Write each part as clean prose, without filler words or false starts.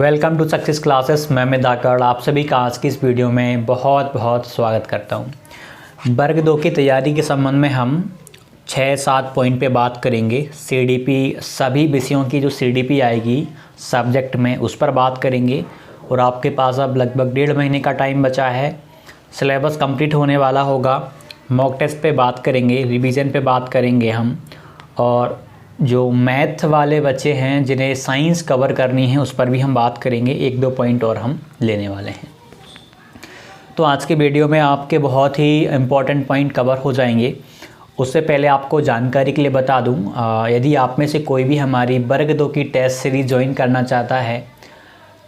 Welcome to success classes. मैं मिदाकर आप सभी का आज की इस वीडियो में बहुत बहुत स्वागत करता हूं। वर्ग 2 की तैयारी के संबंध में हम 6-7 पॉइंट पे बात करेंगे। सीडीपी सभी विषयों की जो सीडीपी आएगी सब्जेक्ट में उस पर बात करेंगे और आपके पास अब लगभग 1.5 महीने का टाइम बचा है। सिलेबस कंप्लीट होने वाला होगा। मॉक टेस्ट पे बात करेंगे, रिवीजन पे बात करेंगे हम, और जो मैथ वाले बच्चे हैं जिन्हें साइंस कवर करनी है उस पर भी हम बात करेंगे। 1-2 पॉइंट और हम लेने वाले हैं। तो आज के वीडियो में आपके बहुत ही इम्पॉर्टेंट पॉइंट कवर हो जाएंगे। उससे पहले आपको जानकारी के लिए बता दूं, यदि आप में से कोई भी हमारी वर्ग 2 की टेस्ट सीरीज़ ज्वाइन करना चाहता है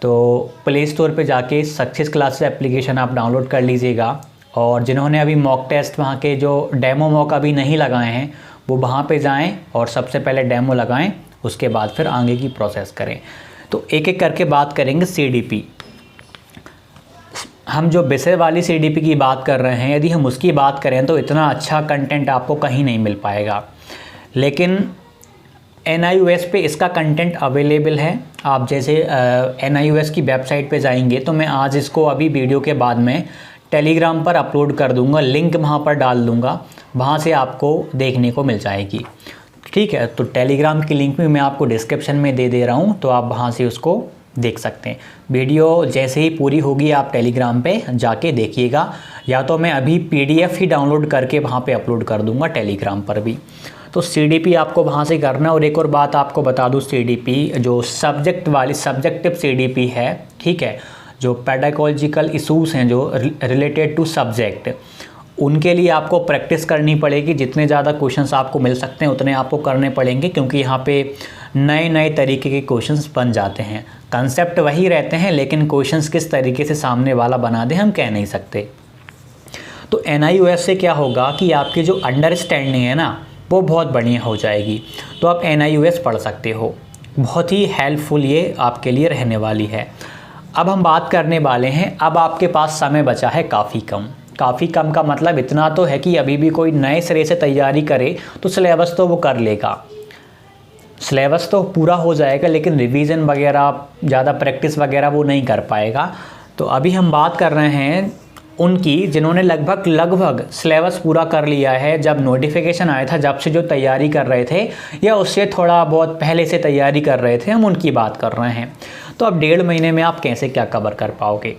तो प्ले स्टोर पर जाके सक्सेस क्लासेस एप्लीकेशन आप डाउनलोड कर लीजिएगा। और जिन्होंने अभी मॉक टेस्ट वहाँ के जो डेमो मॉक अभी नहीं लगाए हैं वो वहाँ पे जाएं और सबसे पहले डेमो लगाएं, उसके बाद फिर आगे की प्रोसेस करें। तो एक एक करके बात करेंगे। सीडीपी, हम जो विषय वाली सीडीपी की बात कर रहे हैं, यदि हम उसकी बात करें तो इतना अच्छा कंटेंट आपको कहीं नहीं मिल पाएगा, लेकिन NIOS पे इसका कंटेंट अवेलेबल है। आप जैसे NIOS की वेबसाइट पे जाएंगे तो मैं आज इसको अभी वीडियो के बाद में टेलीग्राम पर अपलोड कर दूंगा, लिंक वहाँ पर डाल दूंगा, वहाँ से आपको देखने को मिल जाएगी। ठीक है, तो टेलीग्राम की लिंक भी मैं आपको डिस्क्रिप्शन में दे रहा हूँ, तो आप वहाँ से उसको देख सकते हैं। वीडियो जैसे ही पूरी होगी आप टेलीग्राम पे जाके देखिएगा, या तो मैं अभी PDF ही डाउनलोड करके वहाँ पे अपलोड कर दूँगा टेलीग्राम पर भी। तो CDP आपको वहाँ से करना। और एक और बात आपको बता दूँ, CDP जो सब्जेक्ट वाली सब्जेक्टिव CDP है, ठीक है, जो पेडागोजिकल इशूज़ हैं जो रिलेटेड टू सब्जेक्ट, उनके लिए आपको प्रैक्टिस करनी पड़ेगी। जितने ज़्यादा क्वेश्चंस आपको मिल सकते हैं उतने आपको करने पड़ेंगे, क्योंकि यहाँ पे नए नए तरीके के क्वेश्चंस बन जाते हैं। कंसेप्ट वही रहते हैं, लेकिन क्वेश्चंस किस तरीके से सामने वाला बना दे हम कह नहीं सकते। तो NIOS से क्या होगा कि आपकी जो अंडरस्टैंडिंग है ना वो बहुत बढ़िया हो जाएगी। तो आप NIOS पढ़ सकते हो, बहुत ही हेल्पफुल ये आपके लिए रहने वाली है। अब हम बात करने वाले हैं, अब आपके पास समय बचा है काफ़ी कम। काफ़ी कम का मतलब इतना तो है कि अभी भी कोई नए सिरे से तैयारी करे तो सिलेबस तो वो कर लेगा, सिलेबस तो पूरा हो जाएगा, लेकिन रिवीजन वगैरह ज़्यादा प्रैक्टिस वगैरह वो नहीं कर पाएगा। तो अभी हम बात कर रहे हैं उनकी जिन्होंने लगभग सिलेबस पूरा कर लिया है। जब नोटिफिकेशन आया था, जब से जो तैयारी कर रहे थे या उससे थोड़ा बहुत पहले से तैयारी कर रहे थे, हम उनकी बात कर रहे हैं। तो अब 1.5 महीने में आप कैसे क्या कवर कर पाओगे।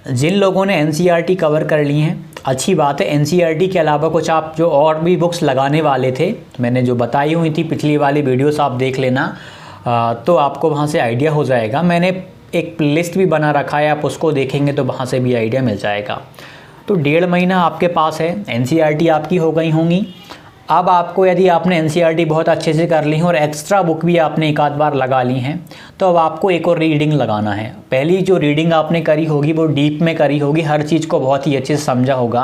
जिन लोगों ने NCERT कवर कर ली हैं, अच्छी बात है। NCERT के अलावा कुछ आप जो और भी बुक्स लगाने वाले थे, मैंने जो बताई हुई थी पिछली वाली वीडियोस आप देख लेना, तो आपको वहाँ से आइडिया हो जाएगा। मैंने एक प्लेलिस्ट भी बना रखा है, आप उसको देखेंगे तो वहाँ से भी आइडिया मिल जाएगा। तो 1.5 महीना आपके पास है, NCERT आपकी हो गई होंगी। अब आपको, यदि आपने NCERT बहुत अच्छे से कर ली है और एक्स्ट्रा बुक भी आपने एक आध बार लगा ली हैं, तो अब आपको एक और रीडिंग लगाना है। पहली जो रीडिंग आपने करी होगी वो डीप में करी होगी, हर चीज़ को बहुत ही अच्छे से समझा होगा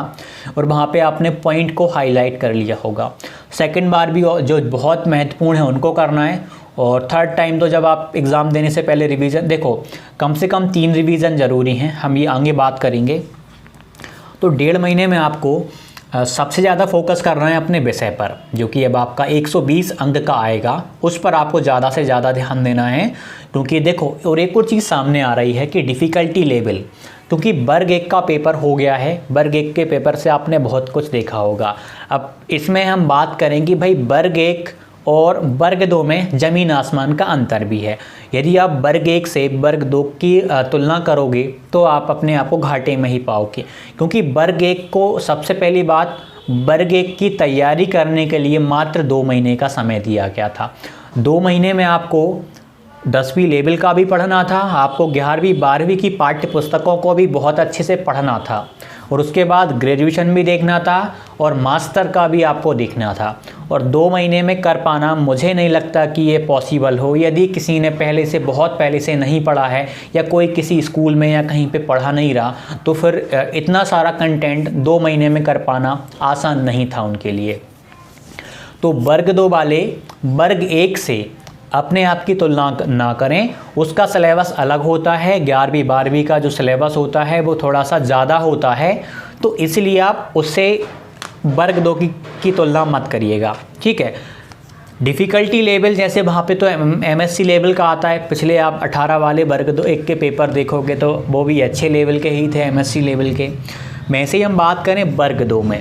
और वहाँ पे आपने पॉइंट को हाईलाइट कर लिया होगा। सेकंड बार भी जो बहुत महत्वपूर्ण है उनको करना है, और थर्ड टाइम तो जब आप एग्ज़ाम देने से पहले रिवीजन, देखो कम से कम 3 रिवीजन ज़रूरी हैं, हम ये आगे बात करेंगे। तो 1.5 महीने में आपको सबसे ज़्यादा फोकस करना है अपने विषय पर, जो कि अब आपका 120 अंक का आएगा, उस पर आपको ज़्यादा से ज़्यादा ध्यान देना है। क्योंकि देखो, और एक और चीज़ सामने आ रही है कि डिफ़िकल्टी लेवल, क्योंकि वर्ग 1 का पेपर हो गया है, वर्ग 1 के पेपर से आपने बहुत कुछ देखा होगा। अब इसमें हम बात करेंगे भाई वर्ग 1 और वर्ग 2 में ज़मीन आसमान का अंतर भी है। यदि आप वर्ग 1 से वर्ग 2 की तुलना करोगे तो आप अपने आप को घाटे में ही पाओगे, क्योंकि वर्ग 1 को सबसे पहली बात, वर्ग 1 की तैयारी करने के लिए मात्र 2 महीने का समय दिया गया था। 2 महीने में आपको 10वीं लेवल का भी पढ़ना था, आपको 11वीं 12वीं की पाठ्य पुस्तकों को भी बहुत अच्छे से पढ़ना था, और उसके बाद ग्रेजुएशन भी देखना था और मास्टर का भी आपको देखना था। और 2 महीने में कर पाना मुझे नहीं लगता कि ये पॉसिबल हो। यदि किसी ने पहले से, बहुत पहले से नहीं पढ़ा है, या कोई किसी स्कूल में या कहीं पे पढ़ा नहीं रहा, तो फिर इतना सारा कंटेंट 2 महीने में कर पाना आसान नहीं था उनके लिए। तो वर्ग 2 वाले वर्ग 1 से अपने आप की तुलना ना करें, उसका सिलेबस अलग होता है। 11वीं 12वीं का जो सिलेबस होता है वो थोड़ा सा ज़्यादा होता है, तो इसलिए आप उससे वर्ग 2 की तुलना मत करिएगा। ठीक है, डिफ़िकल्टी लेवल जैसे वहाँ पे तो MSc लेवल का आता है। पिछले आप 18 वाले वर्ग 1 के पेपर देखोगे तो वो भी अच्छे लेवल के ही थे, MSc लेवल के। वैसे ही हम बात करें वर्ग 2 में,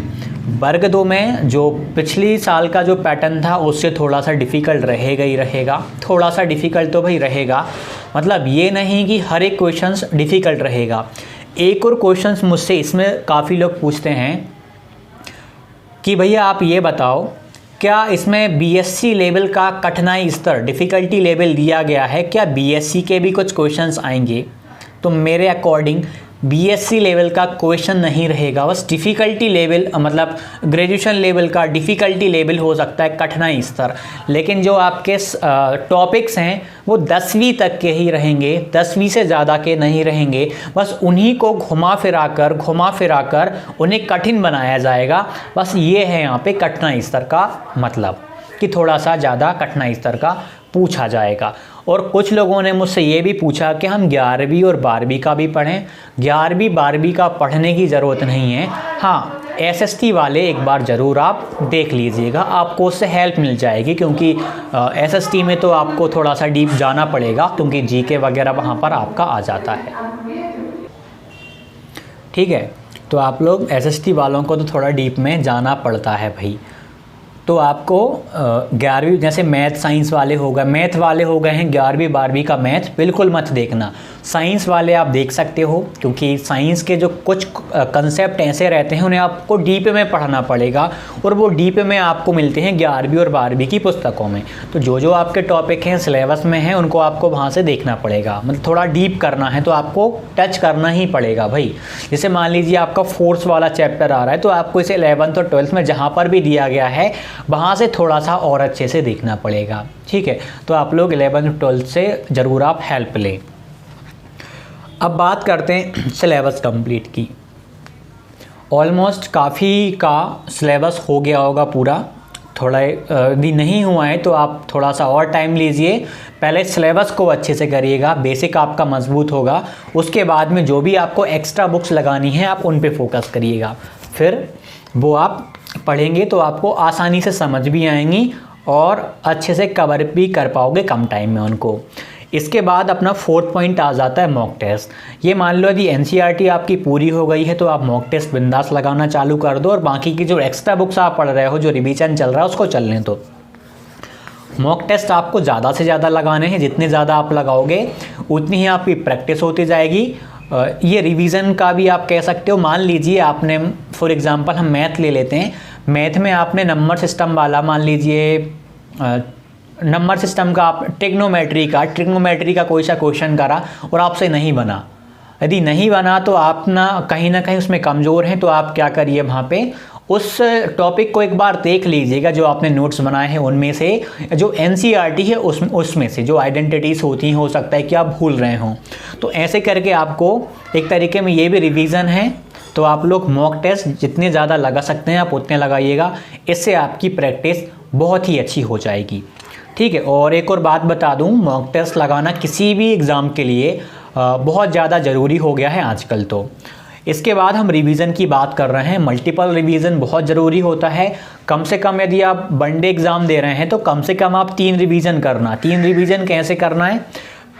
वर्ग 2 में जो पिछली साल का जो पैटर्न था उससे थोड़ा सा डिफ़िकल्ट रहेगा ही रहेगा। थोड़ा सा डिफ़िकल्ट तो भाई रहेगा, मतलब ये नहीं कि हर एक क्वेश्चंस डिफ़िकल्ट रहेगा। एक और क्वेश्चंस मुझसे इसमें काफ़ी लोग पूछते हैं कि भैया आप ये बताओ, क्या इसमें BSc लेवल का कठिनाई स्तर डिफ़िकल्टी लेवल दिया गया है, क्या BSc के भी कुछ क्वेश्चंस आएंगे? तो मेरे अकॉर्डिंग BSc लेवल का क्वेश्चन नहीं रहेगा, बस डिफ़िकल्टी लेवल, मतलब ग्रेजुएशन लेवल का डिफ़िकल्टी लेवल हो सकता है, कठिनाई स्तर। लेकिन जो आपके टॉपिक्स हैं वो 10वीं तक के ही रहेंगे, 10वीं से ज़्यादा के नहीं रहेंगे। बस उन्हीं को घुमा फिरा कर उन्हें कठिन बनाया जाएगा। बस ये है यहाँ पे कठिनाई स्तर का मतलब, कि थोड़ा सा ज़्यादा कठिनाई स्तर का पूछा जाएगा। और कुछ लोगों ने मुझसे ये भी पूछा कि हम 11वीं और 12वीं का भी पढ़ें। 11वीं 12वीं का पढ़ने की ज़रूरत नहीं है। हाँ, SST वाले एक बार ज़रूर आप देख लीजिएगा, आपको उससे हेल्प मिल जाएगी, क्योंकि SST में तो आपको थोड़ा सा डीप जाना पड़ेगा, क्योंकि GK वगैरह वहाँ पर आपका आ जाता है। ठीक है, तो आप लोग SST वालों को तो थोड़ा डीप में जाना पड़ता है भाई। तो आपको 11वीं, जैसे मैथ साइंस वाले हो गए, मैथ वाले हो गए हैं 11वीं 12वीं का मैथ बिल्कुल मत देखना। साइंस वाले आप देख सकते हो, क्योंकि साइंस के जो कुछ कंसेप्ट ऐसे रहते हैं उन्हें आपको डीप में पढ़ना पड़ेगा, और वो डीप में आपको मिलते हैं 11वीं और 12वीं की पुस्तकों में। तो जो जो आपके टॉपिक हैं सिलेबस में हैं उनको आपको वहाँ से देखना पड़ेगा, मतलब थोड़ा डीप करना है तो आपको टच करना ही पड़ेगा भाई। जैसे मान लीजिए आपका फोर्स वाला चैप्टर आ रहा है, तो आपको इसे 11th और 12th में जहाँ पर भी दिया गया है वहाँ से थोड़ा सा और अच्छे से देखना पड़ेगा। ठीक है, तो आप लोग 11th 12th से ज़रूर आप हेल्प लें। अब बात करते हैं सिलेबस कंप्लीट की। ऑलमोस्ट काफ़ी का सिलेबस हो गया होगा पूरा, थोड़ा यदि नहीं हुआ है तो आप थोड़ा सा और टाइम लीजिए। पहले सिलेबस को अच्छे से करिएगा, बेसिक आपका मजबूत होगा। उसके बाद में जो भी आपको एक्स्ट्रा बुक्स लगानी है आप उन पे फोकस करिएगा, फिर वो आप पढ़ेंगे तो आपको आसानी से समझ भी आएंगी और अच्छे से कवर भी कर पाओगे कम टाइम में उनको। इसके बाद अपना 4th पॉइंट आ जाता है मॉक टेस्ट। ये मान लो यदि NCERT आपकी पूरी हो गई है तो आप मॉक टेस्ट बिंदास लगाना चालू कर दो, और बाकी की जो एक्स्ट्रा बुक्स आप पढ़ रहे हो, जो रिवीजन चल रहा है उसको चलने दो। मॉक टेस्ट आपको ज़्यादा से ज़्यादा लगाने हैं, जितने ज़्यादा आप लगाओगे उतनी ही आपकी प्रैक्टिस होती जाएगी। ये रिवीजन का भी आप कह सकते हो। मान लीजिए आपने, फॉर एग्जांपल हम मैथ ले लेते हैं, मैथ में आपने नंबर सिस्टम वाला, मान लीजिए नंबर सिस्टम का, आप ट्रिग्नोमेट्री का कोई सा क्वेश्चन करा और आपसे नहीं बना। यदि नहीं बना तो आप ना कहीं उसमें कमज़ोर हैं, तो आप क्या करिए, वहाँ पे उस टॉपिक को एक बार देख लीजिएगा, जो आपने नोट्स बनाए हैं उनमें से, जो NCERT है उसमें से जो आइडेंटिटीज़ होती हैं, हो सकता है कि आप भूल रहे हों। तो ऐसे करके आपको एक तरीके में ये भी रिवीजन है। तो आप लोग मॉक टेस्ट जितने ज़्यादा लगा सकते हैं आप उतने लगाइएगा, इससे आपकी प्रैक्टिस बहुत ही अच्छी हो जाएगी। ठीक है, और एक और बात बता दूं, मॉक टेस्ट लगाना किसी भी एग्ज़ाम के लिए बहुत ज़्यादा ज़रूरी हो गया है आजकल तो। इसके बाद हम रिवीजन की बात कर रहे हैं। मल्टीपल रिवीजन बहुत ज़रूरी होता है। कम से कम यदि आप वनडे एग्ज़ाम दे रहे हैं तो कम से कम आप 3 रिवीजन करना। 3 रिवीजन कैसे करना है?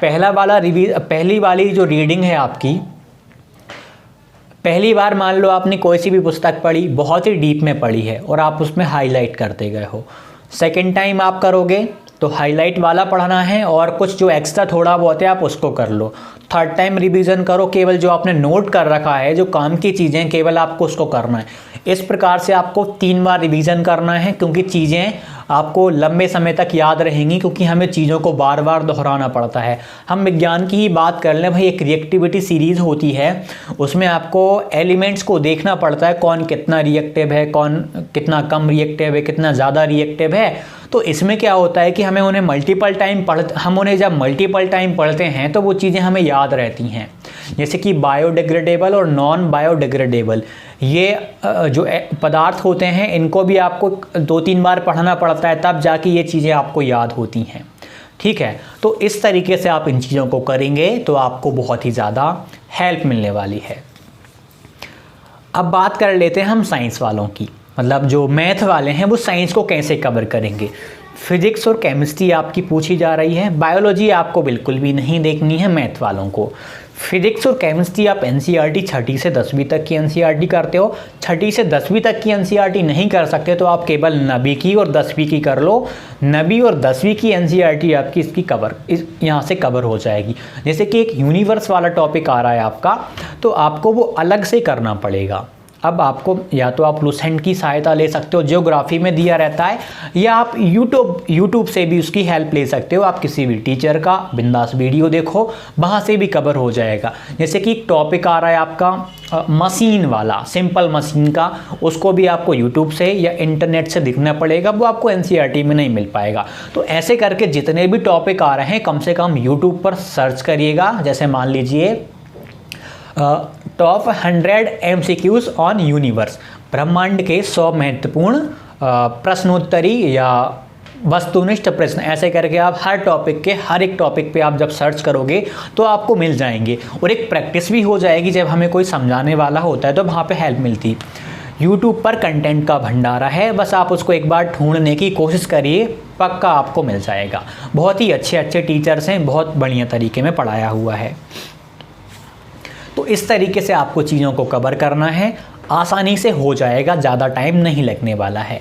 पहली वाली जो रीडिंग है आपकी, पहली बार मान लो आपने कोई सी भी पुस्तक पढ़ी, बहुत ही डीप में पढ़ी है और आप उसमें हाईलाइट करते गए हो। सेकेंड टाइम आप करोगे तो हाईलाइट वाला पढ़ना है, और कुछ जो एक्स्ट्रा थोड़ा बहुत है आप उसको कर लो। थर्ड टाइम रिवीजन करो, केवल जो आपने नोट कर रखा है, जो काम की चीज़ें, केवल आपको उसको करना है। इस प्रकार से आपको 3 बार रिवीजन करना है, क्योंकि चीज़ें आपको लंबे समय तक याद रहेंगी, क्योंकि हमें चीज़ों को बार बार दोहराना पड़ता है। हम विज्ञान की ही बात कर लें भाई, एक रिएक्टिविटी सीरीज़ होती है, उसमें आपको एलिमेंट्स को देखना पड़ता है, कौन कितना रिएक्टिव है, कौन कितना कम रिएक्टिव है, कितना ज़्यादा रिएक्टिव है। तो इसमें क्या होता है कि हमें उन्हें जब मल्टीपल टाइम पढ़ते हैं तो वो चीज़ें हमें याद रहती हैं। जैसे कि बायोडिग्रेडेबल और नॉन बायोडिग्रेडेबल, ये जो पदार्थ होते हैं, इनको भी आपको 2-3 बार पढ़ना पड़ता है, तब जाके ये चीज़ें आपको याद होती हैं। ठीक है, तो इस तरीके से आप इन चीज़ों को करेंगे तो आपको बहुत ही ज़्यादा हेल्प मिलने वाली है। अब बात कर लेते हैं हम साइंस वालों की, मतलब जो मैथ वाले हैं वो साइंस को कैसे कवर करेंगे। फिजिक्स और केमिस्ट्री आपकी पूछी जा रही है। बायोलॉजी आपको बिल्कुल भी नहीं देखनी है मैथ वालों को। फिजिक्स और केमिस्ट्री आप एनसीईआरटी छठी से 10वीं तक की एनसीईआरटी करते हो। छठी से 10वीं तक की एनसीईआरटी नहीं कर सकते तो आप केवल 9वीं की और 10वीं की कर लो। 9वीं और 10वीं की एनसीईआरटी आपकी इसकी यहाँ से कवर हो जाएगी। जैसे कि एक यूनिवर्स वाला टॉपिक आ रहा है आपका, तो आपको वो अलग से करना पड़ेगा। अब आपको या तो आप लुसेंट की सहायता ले सकते हो, ज्योग्राफी में दिया रहता है, या आप यूट्यूब से भी उसकी हेल्प ले सकते हो। आप किसी भी टीचर का बिंदास वीडियो देखो, वहाँ से भी कवर हो जाएगा। जैसे कि एक टॉपिक आ रहा है आपका मशीन वाला, सिंपल मशीन का, उसको भी आपको यूट्यूब से या इंटरनेट से दिखना पड़ेगा, वो आपको एनसीईआरटी में नहीं मिल पाएगा। तो ऐसे करके जितने भी टॉपिक आ रहे हैं कम से कम यूट्यूब पर सर्च करिएगा। जैसे मान लीजिए टॉप 100 MCQs ऑन यूनिवर्स, ब्रह्मांड के 100 महत्वपूर्ण प्रश्नोत्तरी या वस्तुनिष्ठ प्रश्न, ऐसे करके आप हर टॉपिक के हर एक टॉपिक पे आप जब सर्च करोगे तो आपको मिल जाएंगे। और एक प्रैक्टिस भी हो जाएगी, जब हमें कोई समझाने वाला होता है तो वहाँ पे हेल्प मिलती। यूट्यूब पर कंटेंट का भंडारा है, बस आप उसको एक बार ढूंढने की कोशिश करिए, पक्का आपको मिल जाएगा। बहुत ही अच्छे अच्छे टीचर्स हैं, बहुत बढ़िया तरीके में पढ़ाया हुआ है। तो इस तरीके से आपको चीज़ों को कवर करना है, आसानी से हो जाएगा, ज़्यादा टाइम नहीं लगने वाला है।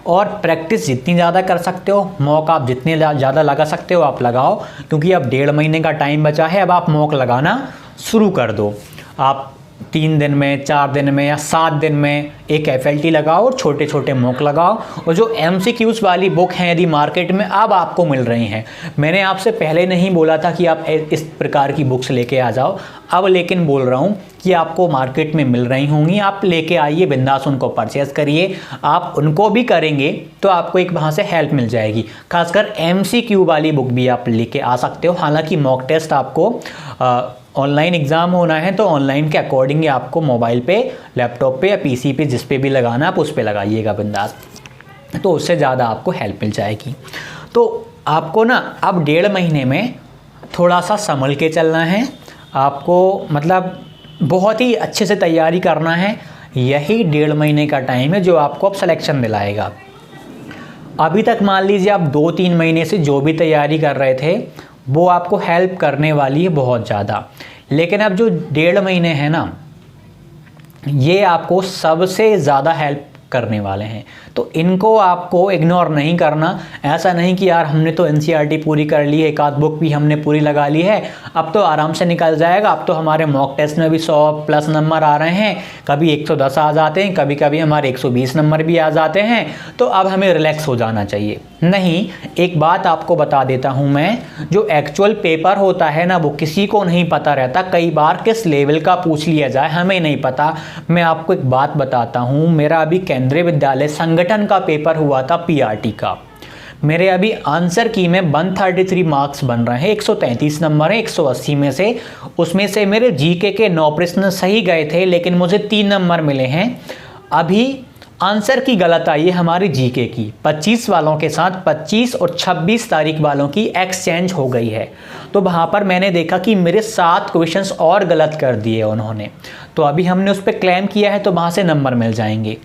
और प्रैक्टिस जितनी ज़्यादा कर सकते हो, मॉक आप जितने ज़्यादा लगा सकते हो आप लगाओ, क्योंकि अब 1.5 महीने का टाइम बचा है। अब आप मॉक लगाना शुरू कर दो। आप 3 दिन में, 4 दिन में या 7 दिन में एक FLT लगाओ और छोटे छोटे मॉक लगाओ। और जो MCQs वाली बुक हैं यदि मार्केट में अब आपको मिल रही हैं, मैंने आपसे पहले नहीं बोला था कि आप इस प्रकार की बुक्स लेके आ जाओ, अब लेकिन बोल रहा हूँ कि आपको मार्केट में मिल रही होंगी, आप लेके आइए, बिंदास उनको परचेज़ करिए। आप उनको भी करेंगे तो आपको एक वहाँ से हेल्प मिल जाएगी। खासकर MCQ वाली बुक भी आप लेके आ सकते हो। हालांकि मॉक टेस्ट आपको ऑनलाइन एग्ज़ाम होना है तो ऑनलाइन के अकॉर्डिंग आपको मोबाइल पे, लैपटॉप पे या PC पे, जिस पे भी लगाना आप उस पे लगाइएगा बिंदास, तो उससे ज़्यादा आपको हेल्प मिल जाएगी। तो आपको ना अब 1.5 महीने में थोड़ा सा संभल के चलना है, आपको मतलब बहुत ही अच्छे से तैयारी करना है। यही 1.5 महीने का टाइम है जो आपको अब सिलेक्शन दिलाएगा। अभी तक मान लीजिए आप 2-3 महीने से जो भी तैयारी कर रहे थे वो आपको हेल्प करने वाली है बहुत ज़्यादा, लेकिन अब जो 1.5 महीने हैं ना, ये आपको सबसे ज़्यादा हेल्प करने वाले हैं। तो इनको आपको इग्नोर नहीं करना। ऐसा नहीं कि यार हमने तो एनसीईआरटी पूरी कर ली है, एक आध बुक भी हमने पूरी लगा ली है, अब तो आराम से निकल जाएगा, अब तो हमारे मॉक टेस्ट में भी 100+ नंबर आ रहे हैं, कभी 110 आ जाते हैं, कभी कभी हमारे 120 नंबर भी आ जाते हैं, तो अब हमें रिलैक्स हो जाना चाहिए। नहीं, एक बात आपको बता देता हूँ मैं, जो एक्चुअल पेपर होता है ना वो किसी को नहीं पता रहता। कई बार किस लेवल का पूछ लिया जाए हमें नहीं पता। मैं आपको एक बात बताता हूँ, मेरा अभी केंद्रीय विद्यालय संगठन का पेपर हुआ था PRT का। मेरे अभी आंसर की में 133 मार्क्स बन रहे हैं, 133 नंबर है 180 में से। उसमें से मेरे GK के 9 प्रश्न सही गए थे, लेकिन मुझे 3 नंबर मिले हैं। अभी आंसर की गलत आई है हमारी GK की, 25 वालों के साथ 25 और 26 तारीख वालों की एक्सचेंज हो गई है। तो वहाँ पर मैंने देखा कि मेरे 7 क्वेश्चंस और गलत कर दिए उन्होंने, तो अभी हमने उस पर क्लेम किया है, तो वहाँ से नंबर मिल जाएंगे।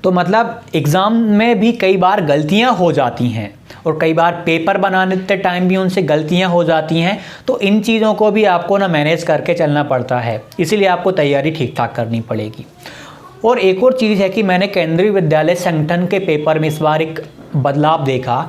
तो मतलब एग्ज़ाम में भी कई बार गलतियां हो जाती हैं, और कई बार पेपर बनाने के टाइम भी उनसे गलतियां हो जाती हैं। तो इन चीज़ों को भी आपको ना मैनेज करके चलना पड़ता है, इसीलिए आपको तैयारी ठीक ठाक करनी पड़ेगी। और एक और चीज़ है कि मैंने केंद्रीय विद्यालय संगठन के पेपर में इस बार एक बदलाव देखा,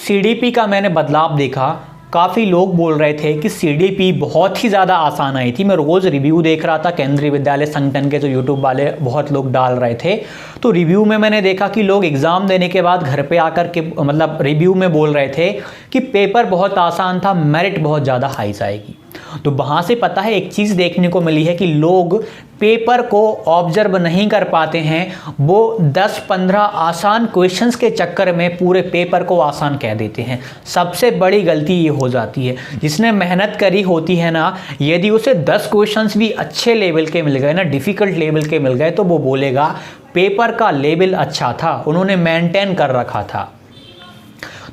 CDP का मैंने बदलाव देखा। काफ़ी लोग बोल रहे थे कि CDP बहुत ही ज़्यादा आसान आई थी। मैं रोज़ रिव्यू देख रहा था केंद्रीय विद्यालय संगठन के, जो यूट्यूब वाले बहुत लोग डाल रहे थे। तो रिव्यू में मैंने देखा कि लोग एग्ज़ाम देने के बाद घर पे आकर के मतलब रिव्यू में बोल रहे थे कि पेपर बहुत आसान था, मेरिट बहुत ज़्यादा हाई जाएगी। तो वहाँ से पता है एक चीज़ देखने को मिली है कि लोग पेपर को ऑब्जर्व नहीं कर पाते हैं, वो 10-15 आसान क्वेश्चंस के चक्कर में पूरे पेपर को आसान कह देते हैं। सबसे बड़ी गलती ये हो जाती है। जिसने मेहनत करी होती है ना, यदि उसे 10 क्वेश्चंस भी अच्छे लेवल के मिल गए ना, डिफ़िकल्ट लेवल के मिल गए, तो वो बोलेगा पेपर का लेवल अच्छा था, उन्होंने मेंटेन कर रखा था।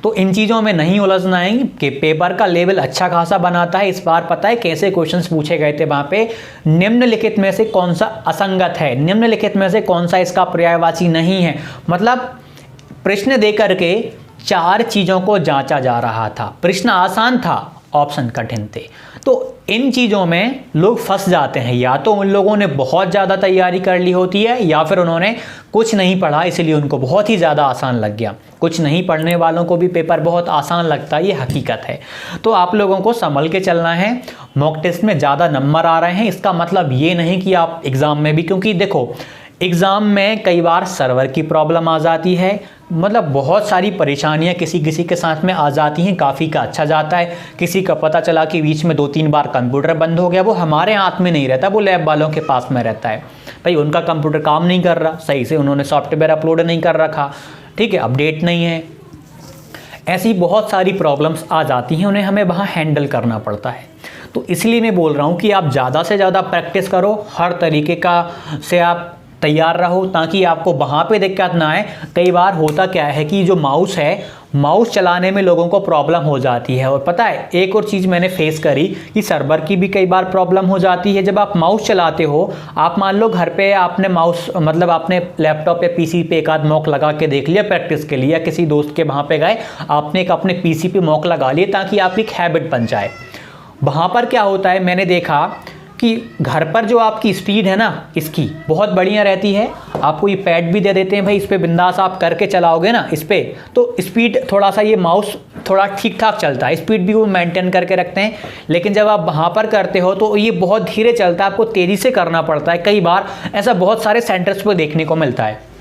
तो इन चीज़ों में नहीं उलझना है कि पेपर का लेवल अच्छा खासा बनाता है। इस बार पता है कैसे क्वेश्चंस पूछे गए थे वहाँ पे, निम्नलिखित में से कौन सा असंगत है, निम्नलिखित में से कौन सा इसका पर्यायवाची नहीं है। मतलब प्रश्न दे करके 4 चीज़ों को जांचा जा रहा था। प्रश्न आसान था, ऑप्शन कठिन थे। तो इन चीज़ों में लोग फंस जाते हैं, या तो उन लोगों ने बहुत ज़्यादा तैयारी कर ली होती है, या फिर उन्होंने कुछ नहीं पढ़ा इसलिए उनको बहुत ही ज़्यादा आसान लग गया। कुछ नहीं पढ़ने वालों को भी पेपर बहुत आसान लगता है, ये हकीकत है। तो आप लोगों को संभल के चलना है। मॉक टेस्ट में ज़्यादा नंबर आ रहे हैं इसका मतलब ये नहीं कि आप एग्ज़ाम में भी, क्योंकि देखो एग्ज़ाम में कई बार सर्वर की प्रॉब्लम आ जाती है, मतलब बहुत सारी परेशानियां किसी किसी के साथ में आ जाती हैं। काफ़ी का अच्छा जाता है, किसी का पता चला कि बीच में 2-3 बार कंप्यूटर बंद हो गया, वो हमारे हाथ में नहीं रहता, वो लैब वालों के पास में रहता है। भाई उनका कंप्यूटर काम नहीं कर रहा सही से, उन्होंने सॉफ्टवेयर अपलोड नहीं कर रखा, ठीक है, अपडेट नहीं है, ऐसी बहुत सारी प्रॉब्लम्स आ जाती हैं, उन्हें हमें वहाँ हैंडल करना पड़ता है। तो इसलिए मैं बोल रहा हूँ कि आप ज़्यादा से ज़्यादा प्रैक्टिस करो, हर तरीके का से आप तैयार रहो, ताकि आपको वहाँ पे दिक्कत ना आए। कई बार होता क्या है कि जो माउस है, माउस चलाने में लोगों को प्रॉब्लम हो जाती है। और पता है एक और चीज़ मैंने फेस करी कि सर्वर की भी कई बार प्रॉब्लम हो जाती है। जब आप माउस चलाते हो, आप मान लो घर पे आपने माउस मतलब आपने लैपटॉप या पीसी पे एक आध मॉक लगा के देख लिया प्रैक्टिस के लिए, या किसी दोस्त के वहाँ पे गए, आपने एक अपने पीसी पे मॉक लगा लिए ताकि आपकी एक हैबिट बन जाए। वहाँ पर क्या होता है, मैंने देखा कि घर पर जो आपकी स्पीड है ना, इसकी बहुत बढ़िया रहती है। आपको ये पैड भी दे देते हैं, भाई इस पर बिंदास आप करके चलाओगे ना इस पर, तो स्पीड थोड़ा सा ये माउस थोड़ा ठीक ठाक चलता है, स्पीड भी वो मेंटेन करके रखते हैं। लेकिन जब आप वहाँ पर करते हो तो ये बहुत धीरे चलता है, आपको तेज़ी से करना पड़ता है। कई बार ऐसा बहुत सारे सेंटर्स पर देखने को मिलता है।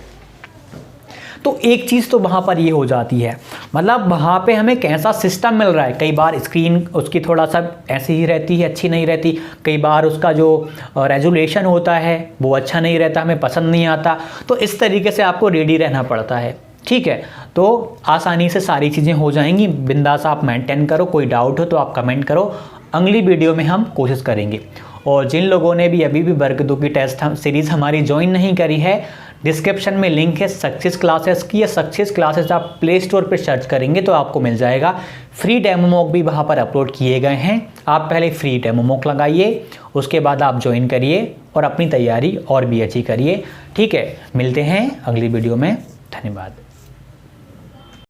तो एक चीज़ तो वहाँ पर ये हो जाती है, मतलब वहाँ पे हमें कैसा सिस्टम मिल रहा है। कई बार स्क्रीन उसकी थोड़ा सा ऐसी ही रहती है, अच्छी नहीं रहती। कई बार उसका जो रेजोल्यूशन होता है वो अच्छा नहीं रहता, हमें पसंद नहीं आता। तो इस तरीके से आपको रेडी रहना पड़ता है, ठीक है। तो आसानी से सारी चीज़ें हो जाएंगी, बिंदास आप मेंटेन करो। कोई डाउट हो तो आप कमेंट करो, अगली वीडियो में हम कोशिश करेंगे। और जिन लोगों ने भी अभी भी वर्ग 2 की टेस्ट सीरीज़ हमारी ज्वाइन नहीं करी है, डिस्क्रिप्शन में लिंक है सक्सेस क्लासेस की। या सक्सेस क्लासेस आप प्ले स्टोर पर सर्च करेंगे तो आपको मिल जाएगा। फ्री डेमो मॉक भी वहाँ पर अपलोड किए गए हैं, आप पहले फ्री डेमो मॉक लगाइए, उसके बाद आप ज्वाइन करिए और अपनी तैयारी और भी अच्छी करिए, ठीक है। मिलते हैं अगली वीडियो में, धन्यवाद।